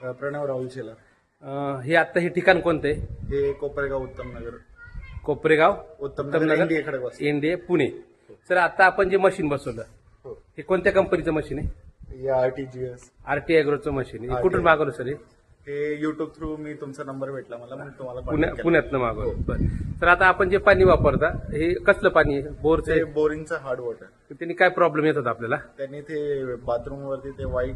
प्रणव राहुल शेलार. हे आता हे ठिकाण कोणतं आहे? हे कोपरेगाव Uttam Nagar. Koparegaon Uttam Nagar India Khadakwasla. India Pune. Sir आता आपण जे मशीन बसवलं हो. हे कोणत्या कंपनीचं मशीन आहे? हे RTGS. RT ॲग्रोचं मशीन आहे. हे कुठून मागवलं सर? हे युट्यूब थ्रू मी तुमचा नंबर भेटला मला म्हणून तुम्हाला contact केला. पुण्यातनं मागवलं. बरं. तर आता आपण जे पाणी वापरता हे कसलं पाणी आहे? बोरचं ते आहे? बोरिंगचं हार्ड वॉटर. त्यांनी काय प्रॉब्लेम येत होता आपल्याला? त्यांनी ते बाथरूम वरती ते व्हाईट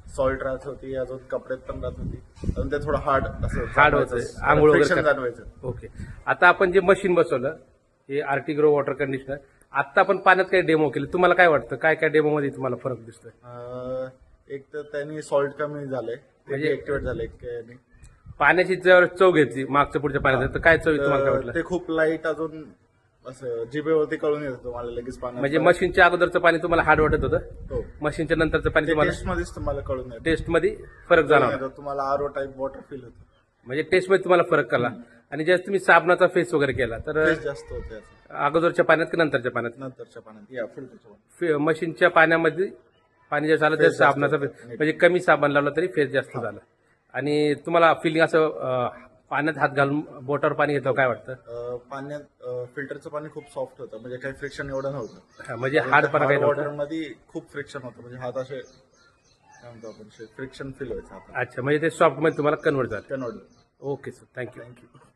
सॉल्ट राहत होती, अजून कपड्यात पण राहत होती, अजून ते थोडं हार्ड असं हार्ड होतं, आंघोळ वगैरे friction कर- जाणवायचं. ओके. आता आपण जे मशीन बसवलं हे RT ग्रो वॉटर कंडिशनर, आता आपण पाण्यात काही डेमो केले, तुम्हाला काय वाटतं काय काय डेमो मध्ये तुम्हाला फरक दिसतोय? एक तर त्यांनी सॉल्ट कमी झालंय, ते म्हणजे- ऍक्टिवेट झालंय की पाण्याची जर चव घेतली मागच्या पुढच्या पाण्यात तर काय चव येते तुम्हाला काय वाटलं? ते खूप लाईट अजून असं जिभेवरती कळून येतं तुम्हाला लगेच पाण्यात. म्हणजे मशीनच्या अगोदरचं पाणी तुम्हाला हार्ड वाटत होतं, हो. मशीनच्या नंतरचं पाणी तुम्हाला टेस्ट मध्येच तुम्हाला कळून येतं. टेस्ट मध्ये फरक जाणवला? येतं. तुम्हाला RO टाईप वॉटर फील होतं. म्हणजे टेस्ट मध्ये तुम्हाला फरक कळला. आणि ज्यावेळेस तुम्ही साबणाचा फेस वगैरे केला तर टेस्ट जास्त होते याचं. अगोदरच्या पाण्यात की नंतरच्या पाण्यात? नंतरच्या पाण्यात या फिल्टरच्या मशीनच्या पाण्यामध्ये पाणी जे झालं त्या फेस जास्त साबणाचा होतं. म्हणजे कमी साबण लावला तरी फेस जास्त झाला. आणि तुम्हाला फिलिंग असं पाण्यात हात घालून बोटावर पाणी घेतो काय वाटतं? पाण्यात फिल्टरचं पाणी खूप सॉफ्ट होतं, म्हणजे काही फ्रिक्शन एवढं नव्हतं. म्हणजे हार्डपणा काही वॉटर नव्हतं? मध्ये खूप फ्रिक्शन होतं, म्हणजे हात असे काय म्हणतो आपण फ्रिक्शन फील व्हायचं हातात. अच्छा, म्हणजे ते सॉफ्ट मध्ये तुम्हाला कन्वर्ट झालं. Convert. Okay sir, thank you. Thank you.